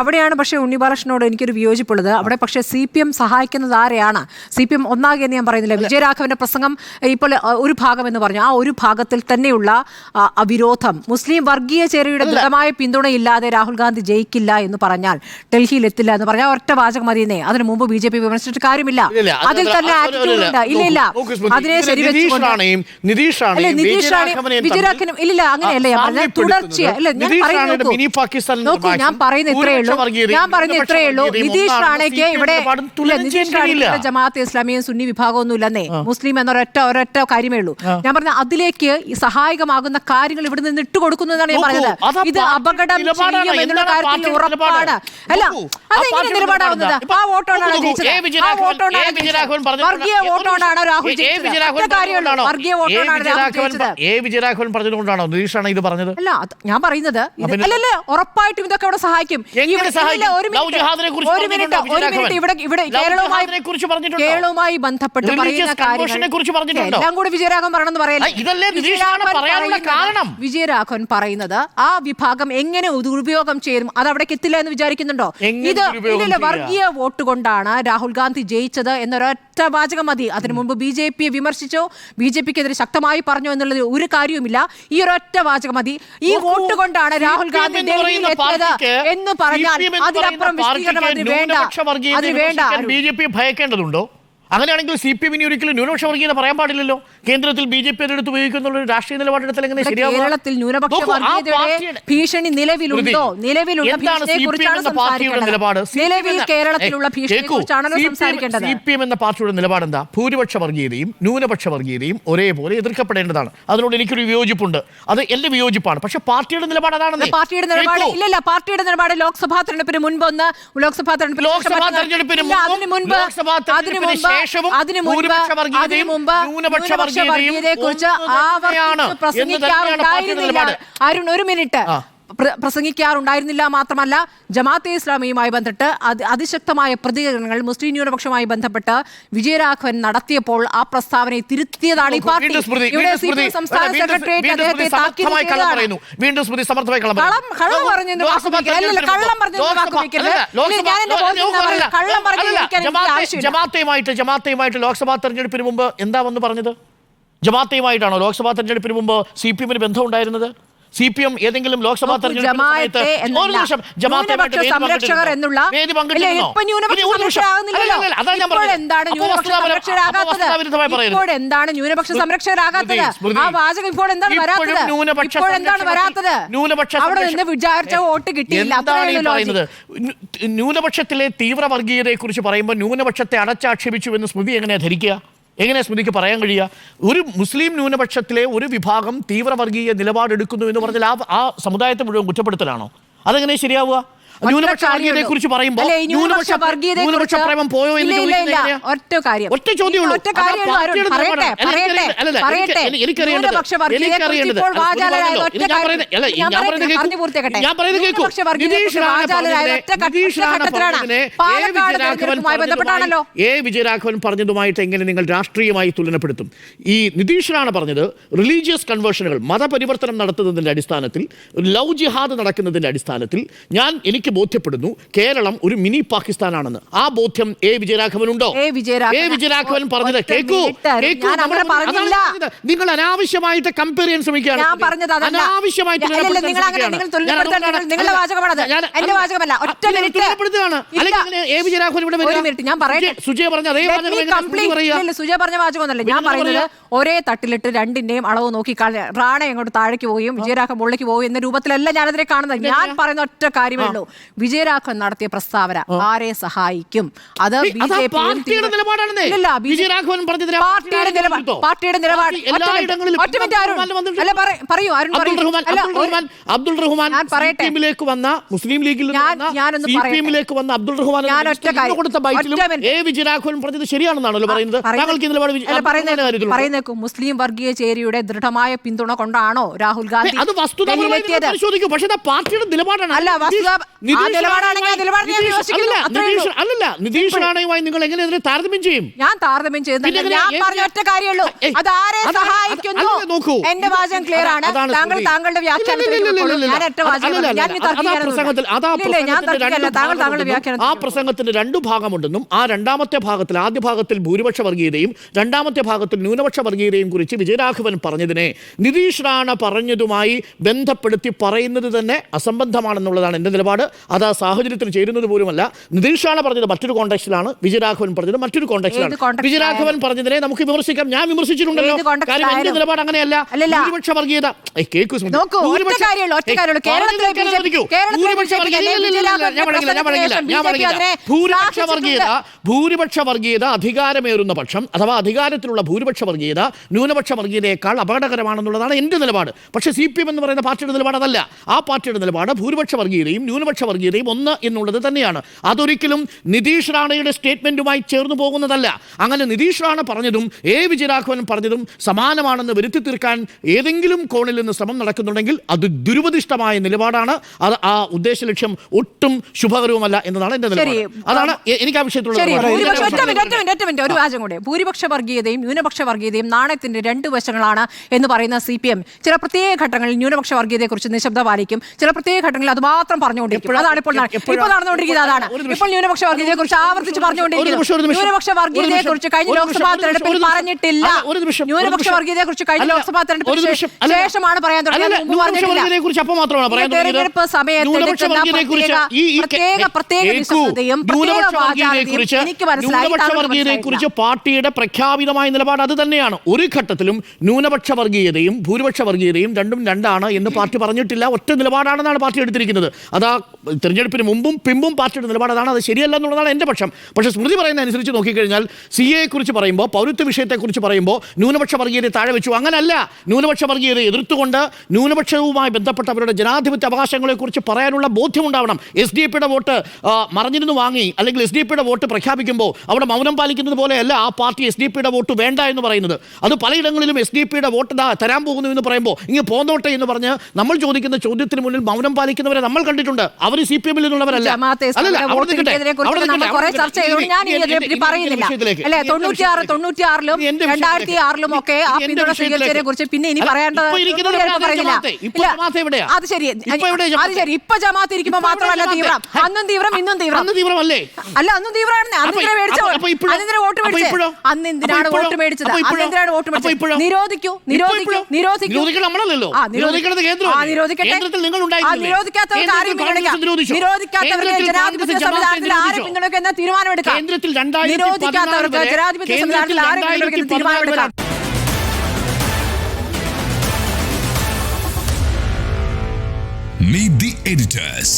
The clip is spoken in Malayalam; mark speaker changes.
Speaker 1: അവിടെയാണ് പക്ഷേ ഉണ്ണിബാലകൃഷ്ണനോട് എനിക്കൊരു വിയോജിപ്പുള്ളത്. അവിടെ പക്ഷേ CPM സഹായിക്കുന്നത് ആരെയാണ്? CPM ഒന്നാകെ എന്ന് ഞാൻ പറയുന്നില്ല. വിജയരാഘവന്റെ പ്രസംഗം ഇപ്പോൾ ഒരു ഭാഗം എന്ന് പറഞ്ഞു, ആ ഒരു ഭാഗത്തിൽ തന്നെയുള്ള വിരോധം, മുസ്ലിം വർഗീയ ചേരിയുടെ ദൃഢമായ പിന്തുണയില്ലാതെ രാഹുൽ ഗാന്ധി ജയിക്കില്ല എന്ന് പറഞ്ഞാൽ, ഡൽഹിയിൽ എത്തില്ല എന്ന് പറഞ്ഞാൽ ഒറ്റ വാചകം മതിയെന്നേ. അതിന് മുമ്പ് BJP വിമർശിച്ചിട്ട് കാര്യമില്ല. അതിൽ തന്നെ ആറ്റിറ്റ്യൂഡ് ഉണ്ട്. ഇല്ല അതിനെ ശരിവെച്ചുകൊണ്ട് വിജയരാഘവനും ഇല്ല, അങ്ങനെയല്ല ഞാൻ പറഞ്ഞത്. തുടർച്ചയായി ഞാൻ പറയുന്ന ഇത്രയേ ഉള്ളൂ. നിതീഷ് റാണയ്ക്ക് ഇവിടെ ജമാഅത്തെ ഇസ്ലാമിയും സുന്നി വിഭാഗമൊന്നും ഇല്ലെന്നേ, മുസ്ലിം ഒരൊറ്റ കാര്യമേ ഉള്ളൂ. ഞാൻ പറഞ്ഞ അതിലേക്ക് സഹായകമാകുന്ന കാര്യങ്ങൾ ഇവിടെ നിന്ന് ഇട്ടുകൊടുക്കുന്നു എന്നാണ് ഞാൻ പറഞ്ഞത്. ഇത് അപകടം ചെയ്യും എന്നുള്ള കാര്യത്തിൽ ഉറപ്പാണ്. അല്ല, അതെങ്ങനെ നിലപാടാവുന്നത്? ആ വോട്ടോണാണ് ജയിച്ചത്. വർഗീയ വോട്ടോണാണ് രാഹുൽ
Speaker 2: വിജയരാഘവൻ പറഞ്ഞതുകൊണ്ടാണോ നിതീഷ് റാണ ഇത് പറഞ്ഞത്?
Speaker 1: അല്ല, ഞാൻ പറയുന്നത് അല്ലല്ലേ, ഉറപ്പായിട്ടും ഇതൊക്കെ അവിടെ സഹായിക്കും. കേരളവുമായി ബന്ധപ്പെട്ട് പറയുന്ന കാര്യങ്ങൾ എല്ലാം കൂടി വിജയരാഘവൻ പറയണമെന്ന് പറയല്ലേ. വിജയരാഘവൻ പറയുന്നത് ആ വിഭാഗം എങ്ങനെ ദുരുപയോഗം ചെയ്യും, അത് അവിടേക്ക് എത്തില്ല എന്ന് വിചാരിക്കുന്നുണ്ടോ? ഇത് വർഗീയ വോട്ട് കൊണ്ടാണ് രാഹുൽ ഗാന്ധി ജയിച്ചത് എന്നൊരൊറ്റ വാചകം മതി. അതിനു മുമ്പ് BJP യെ വിമർശിച്ചോ, BJP-ക്കെതിരെ ശക്തമായി പറഞ്ഞോ എന്നുള്ളത് ഒരു കാര്യവുമില്ല. ഈ ഒരൊറ്റ വാചകം മതി. ഈ വോട്ട് കൊണ്ടാണ് രാഹുൽ ഗാന്ധി ഡൽഹിയിൽ എത്തിയത് എന്ന് പറഞ്ഞാൽ അതിനപ്പുറം വിശദീകരണം അതിന് വേണ്ട.
Speaker 2: BJP ഭയക്കേണ്ടതുണ്ടോ? അങ്ങനെയാണെങ്കിൽ CPM-ന് ഒരിക്കലും ന്യൂനപക്ഷ വർഗീയത പറയാൻ പാടില്ലല്ലോ. കേന്ദ്രത്തിൽ BJP എടുത്ത് ഉപയോഗിക്കുന്ന രാഷ്ട്രീയ നിലപാടെടുത്താൽ എങ്ങനെ ശരിയാവും?
Speaker 1: കേരളത്തിൽ ന്യൂനപക്ഷ വർഗീയതയുടെ ഭീഷണി നിലവിലുണ്ടോ? നിലവിലുള്ള
Speaker 2: CPM എന്ന പാർട്ടിയുടെ നിലപാട് എന്താ? ഭൂരിപക്ഷ വർഗീയതയും ന്യൂനപക്ഷ വർഗീയതയും ഒരേപോലെ എതിർക്കപ്പെടേണ്ടതാണ്. അതിനോട് എനിക്കൊരു വിയോജിപ്പുണ്ട്. അത് എന്റെ വിയോജിപ്പാണ്. പക്ഷെ പാർട്ടിയുടെ നിലപാട് അതാണ്.
Speaker 1: പാർട്ടിയുടെ നിലപാട് ലോക്സഭാ തെരഞ്ഞെടുപ്പിന് മുൻപ് അതിനു മുമ്പ് ന്യൂനപക്ഷവർഗീയതയെക്കുറിച്ച് ആവർത്തിച്ച് പ്രസംഗിക്കാറുണ്ടായിരുന്നില്ല. അരുൺ, ഒരു മിനിറ്റ്. പ്രസംഗിക്കാറുണ്ടായിരുന്നില്ല മാത്രമല്ല, ജമാഅത്തെ ഇസ്ലാമിയുമായി ബന്ധപ്പെട്ട് അതിശക്തമായ പ്രതികരണങ്ങൾ മുസ്ലിം ന്യൂനപക്ഷവുമായി ബന്ധപ്പെട്ട് വിജയരാഘവൻ നടത്തിയപ്പോൾ ആ പ്രസ്താവനയെ തിരുത്തിയതാണ് ഈ പാർട്ടി. ഇവിടെ CPM സംസ്ഥാന സെക്രട്ടേറിയറ്റ് അദ്ദേഹത്തെ
Speaker 2: ജമാഅത്തുമായിട്ട് ലോക്സഭാ തെരഞ്ഞെടുപ്പിന് മുമ്പ് എന്താ വന്ന് പറഞ്ഞത്? ജമാഅത്തുമായിട്ടാണോ ലോക്സഭാ തെരഞ്ഞെടുപ്പിന് മുമ്പ് CPM-ന് ബന്ധം ഉണ്ടായിരുന്നത്? CPM ഏതെങ്കിലും ലോക്സഭാ തെരഞ്ഞെടുപ്പ്
Speaker 1: ന്യൂനപക്ഷ സംരക്ഷകരാകാത്തത്? ആ വാചകം ഇപ്പോൾ എന്താണ് വരാത്തത്? വിചാരിച്ച വോട്ട് കിട്ടിയില്ല.
Speaker 2: ന്യൂനപക്ഷത്തിലെ തീവ്ര വർഗീയതയെ കുറിച്ച് പറയുമ്പോൾ ന്യൂനപക്ഷത്തെ അടച്ചാക്ഷേപിച്ചു എന്ന് സ്മൃതി എങ്ങനെയാ ധരിക്കുക? എങ്ങനെ സ്മൃതിക്ക് പറയാൻ കഴിയുക? ഒരു മുസ്ലിം ന്യൂനപക്ഷത്തിലെ ഒരു വിഭാഗം തീവ്രവർഗീയ നിലപാടെടുക്കുന്നു എന്ന് പറഞ്ഞാൽ ആ സമുദായത്തെ മുഴുവൻ കുറ്റപ്പെടുത്തലാണോ? അതെങ്ങനെ ശരിയാവുക? ന്യൂനപക്ഷ വർഗീയതയെ കുറിച്ച് പറയുമ്പോൾ ന്യൂനപക്ഷ പ്രേമം പോയോ എന്ന് ഒറ്റ ചോദ്യമുള്ളൂ. വിജയരാഘവൻ പറഞ്ഞതുമായിട്ട് എങ്ങനെ നിങ്ങൾ രാഷ്ട്രീയമായി തുലനപ്പെടുത്തും? ഈ നിതീഷ് റാണ പറഞ്ഞത് റിലീജിയസ് കൺവേർഷനുകൾ, മതപരിവർത്തനം നടത്തുന്നതിന്റെ അടിസ്ഥാനത്തിൽ, ലവ് ജിഹാദ് നടക്കുന്നതിന്റെ അടിസ്ഥാനത്തിൽ എനിക്ക് ബോധ്യപ്പെടുന്നു കേരളം ഒരു മിനി പാകിസ്ഥാനാണെന്ന്. ആ ബോധ്യം വിജയരാഘവനുണ്ടോ? വിജയരാഘവൻ പറഞ്ഞത് കേൾക്കൂ. നിങ്ങൾ അനാവശ്യമായിട്ട് കമ്പയർ ചെയ്യാൻ ശ്രമിക്കുകയാണ്.
Speaker 1: ഞാൻ പറയുന്നത് ഒരേ തട്ടിലിട്ട് രണ്ടിന്റെയും അളവ് നോക്കി റാണ എങ്ങോട്ട് താഴേക്ക് പോവുകയും വിജയരാഘവൻ മുകളിലേക്ക് പോവുകയും എന്ന രൂപത്തിലല്ല ഞാനതിനെ കാണുന്നത്. ഞാൻ പറയുന്ന ഒറ്റ കാര്യമേ ഉള്ളൂ, വിജയരാഘവൻ നടത്തിയ പ്രസ്താവന ആരെ സഹായിക്കും? അത്
Speaker 2: പാർട്ടിയുടെ നിലപാടാണ്. അബ്ദുൾ റഹ്മാൻ സിപിഎമ്മിലേക്ക് വന്ന മുസ്ലിം ലീഗിൽ വന്ന അബ്ദുൾ റഹ്മാൻ കൊടുത്ത ബൈറ്റിലും വിജയരാഘവൻ പറഞ്ഞത് ശരിയാണെന്നാണല്ലോ പറയുന്നത്.
Speaker 1: പറയുന്നേക്കും മുസ്ലിം വർഗീയ ചേരിയുടെ ദൃഢമായ പിന്തുണ കൊണ്ടാണോ രാഹുൽ ഗാന്ധി?
Speaker 2: അത് വസ്തുത പരിശോധിക്കും. പക്ഷേ പാർട്ടിയുടെ നിലപാടാണ്.
Speaker 1: അല്ല, വസ്തുത നിലപാടാണെങ്കിൽ ആ നിലപാടിനെ ഞാൻ വിശ്വസിക്കുന്നു. അത്രയേ ഉള്ളൂ.
Speaker 2: നിതീഷ് റാണയുമായി നിങ്ങൾ എങ്ങനെ ഇതിനെ താരതമ്യം ചെയ്യും?
Speaker 1: ഞാൻ താരതമ്യം ചെയ്യുന്നില്ല. ഞാൻ പറഞ്ഞ ഒറ്റ കാര്യമുള്ളൂ, അത് ആരെ സഹായിക്കുന്നു. എന്റെ വാചകം ക്ലിയർ ആണ്. താങ്കളുടെ
Speaker 2: ആ പ്രസംഗത്തിന് രണ്ടു ഭാഗമുണ്ടെന്നും ആ രണ്ടാമത്തെ ഭാഗത്തിൽ ആദ്യ ഭാഗത്തിൽ ഭൂരിപക്ഷ വർഗീയതയും രണ്ടാമത്തെ ഭാഗത്തിൽ ന്യൂനപക്ഷ വർഗീയതയും കുറിച്ച് വിജയരാഘവൻ പറഞ്ഞതിനെ നിതീഷ് റാണ പറഞ്ഞതുമായി ബന്ധപ്പെടുത്തി പറയുന്നത് തന്നെ അസംബന്ധമാണെന്നുള്ളതാണ് എന്റെ നിലപാട്. അത് ആ സാഹചര്യത്തിൽ ചേരുന്നത് പോലുമല്ല. നിതീഷ് റാണ പറഞ്ഞത് മറ്റൊരു കോണ്ടെക്സ്റ്റിലാണ്, വിജയരാഘവൻ പറഞ്ഞത് മറ്റൊരു കോണ്ടെക്സ്റ്റിലാണ്. വിജയരാഘവൻ പറഞ്ഞതിനെ നമുക്ക് വിമർശിക്കാം, ഞാൻ വിമർശിച്ചിട്ടുണ്ടല്ലോ. കാര്യം എന്റെ നിലപാട് അങ്ങനെയല്ല. ഭൂരിപക്ഷ വർഗീയത ഭൂരിപക്ഷ വർഗീയത അധികാരമേറുന്ന പക്ഷം അഥവാ അധികാരത്തിലുള്ള ഭൂരിപക്ഷ വർഗീയത ന്യൂനപക്ഷ വർഗീയതയേക്കാൾ അപകടകരമാണെന്നുള്ളതാണ് എന്റെ നിലപാട്. പക്ഷേ CPM എന്ന് പറയുന്ന പാർട്ടിയുടെ നിലപാട് അതല്ല. ആ പാർട്ടിയുടെ നിലപാട് ഭൂരിപക്ഷ വർഗീയതയും ന്യൂനപക്ഷ വർഗീയതയും ഒന്ന് എന്നുള്ളത് തന്നെയാണ്. അതൊരിക്കലും നിതീഷ് റാണയുടെ സ്റ്റേറ്റ്മെന്റുമായി ചേർന്ന് പോകുന്നതല്ല. അങ്ങനെ നിതീഷ് റാണ പറഞ്ഞതും വിജയരാഘവൻ പറഞ്ഞതും സമാനമാണെന്ന് വരുത്തി തീർക്കാൻ ഏതെങ്കിലും കോണിൽ നിന്ന് ശ്രമം നടക്കുന്നുണ്ടെങ്കിൽ അത് ദുരുപദിഷ്ടമായ നിലപാടാണ്. അത് ആ ഉദ്ദേശ ലക്ഷ്യം ഒട്ടും ശുഭകരവുമല്ല എന്നതാണ് എന്റെ നിലപാട്. അതാണ് എനിക്ക് ആ വിഷയത്തിലുള്ള
Speaker 1: ഒരു വാചകം കൂടെ. ഭൂരിപക്ഷ വർഗീയതയും ന്യൂനപക്ഷ വർഗീയതയും നാണയത്തിന്റെ രണ്ട് വശങ്ങളാണ് എന്ന് പറയുന്ന CPM ചില പ്രത്യേക ഘട്ടങ്ങളിൽ ന്യൂനപക്ഷ വർഗീയതയെക്കുറിച്ച് നിശബ്ദത പാലിക്കും, ചില പ്രത്യേക ഘട്ടങ്ങളിൽ അത് മാത്രം പറഞ്ഞുകൊണ്ടിരിക്കും. അതാണ് ഇപ്പോൾ നടന്നുകൊണ്ടിരിക്കുന്നത്. അതാണ് ഇപ്പോൾ ന്യൂനപക്ഷ വർഗീയതയെക്കുറിച്ച് ആവർത്തിച്ച് പറഞ്ഞുകൊണ്ടിരിക്കുന്നു. ന്യൂനപക്ഷ വർഗീയതയെക്കുറിച്ച് കഴിഞ്ഞ ലോക്സഭാ തെരഞ്ഞെടുപ്പിൽ പറഞ്ഞിട്ടില്ല. ന്യൂനപക്ഷ വർഗീയതയെക്കുറിച്ച് കഴിഞ്ഞ ലോക്സഭാ തെരഞ്ഞെടുപ്പിന് ശേഷമാണ് പറയാൻ തുടങ്ങിയത്. തെരഞ്ഞെടുപ്പ്
Speaker 2: സമയത്ത് പാർട്ടിയുടെ പ്രഖ്യാപിതമായ നിലപാട് അത് തന്നെയാണ്. ഒരു ഘട്ടത്തിലും ന്യൂനപക്ഷ വർഗീയതയും ഭൂരിപക്ഷ വർഗീയതയും രണ്ടാണ് എന്ന് പാർട്ടി പറഞ്ഞിട്ടില്ല. ഒറ്റ നിലപാടാണെന്നാണ് പാർട്ടി എടുത്തിരിക്കുന്നത്. അതാ തെരഞ്ഞെടുപ്പിന് മുമ്പും പിമ്പും പാർട്ടിയുടെ നിലപാട് അതാണ്. അത് ശരിയല്ല എന്നുള്ളതാണ് എൻ്റെ പക്ഷം. പക്ഷേ സ്മൃതി പറയുന്ന അനുസരിച്ച് നോക്കിക്കഴിഞ്ഞാൽ CAA കുറിച്ച് പറയുമ്പോൾ, പൗരത്വ വിഷയത്തെക്കുറിച്ച് പറയുമ്പോൾ ന്യൂനപക്ഷ വർഗീയതയെ താഴെ വെച്ചു. അങ്ങനല്ല. ന്യൂനപക്ഷ വർഗീയതയെ എതിർത്തുകൊണ്ട് ന്യൂനപക്ഷവുമായി ബന്ധപ്പെട്ട അവരുടെ ജനാധിപത്യ അവകാശങ്ങളെക്കുറിച്ച് പറയാനുള്ള ബോധ്യമുണ്ടാവണം. SDPയുടെ വോട്ട് മറഞ്ഞിരുന്ന് വാങ്ങി അല്ലെങ്കിൽ SDPയുടെ വോട്ട് പ്രഖ്യാപിക്കുമ്പോൾ അവിടെ മൗനം പാലിക്കുന്നത് പോലെയല്ല ആ പാർട്ടി SDPയുടെ വോട്ട് വേണ്ട എന്ന് പറയുന്നത്. അത് പലയിടങ്ങളിലും SDPയുടെ വോട്ട് തരാൻ പോകുന്നു എന്ന് പറയുമ്പോൾ ഇങ്ങനെ പോന്നോട്ടെ എന്ന് പറഞ്ഞ് നമ്മൾ ചോദിക്കുന്ന ചോദ്യത്തിന് മുന്നിൽ മൗനം പാലിക്കുന്നവരെ നമ്മൾ കണ്ടിട്ടുണ്ട്. അവർ CPM-ൽ നിന്നുള്ളവരല്ല.
Speaker 1: 2006-ലും ഒക്കെ ആ പിന്തുണ സ്വീകരിച്ചതിനെ കുറിച്ച് പിന്നെ ഇനി പറയേണ്ടത് അത് ശരി. ഇപ്പൊ ജമാഅത്ത് ഇരിക്കുമ്പോൾ മാത്രമല്ല തീവ്രം, അന്നും തീവ്രം ഇന്നും തീവ്രം അല്ല. അന്നും തീവ്രമാണ്. അന്നെന്തിനാ വോട്ട് മേടിച്ചത്? അന്നെന്തിനാണ് വോട്ട് മേടിച്ചത്? നിരോധിക്കൂ. നിരോധിക്കാത്തവർക്ക് ആരും പിന്തുണയ്ക്കാം. നിരോധിക്കാത്തവർക്ക് ജനാധിപത്യ സംവിധാനത്തിൽ ആരെ പിന്തുണയ്ക്കുന്ന തീരുമാനമെടുക്കാം. നിരോധിക്കാത്തവർക്ക് ജനാധിപത്യ സംവിധാനത്തിൽ ആരെ പിന്തുണയ്ക്കുന്ന തീരുമാനമെടുക്കാം.
Speaker 3: Meet the editors.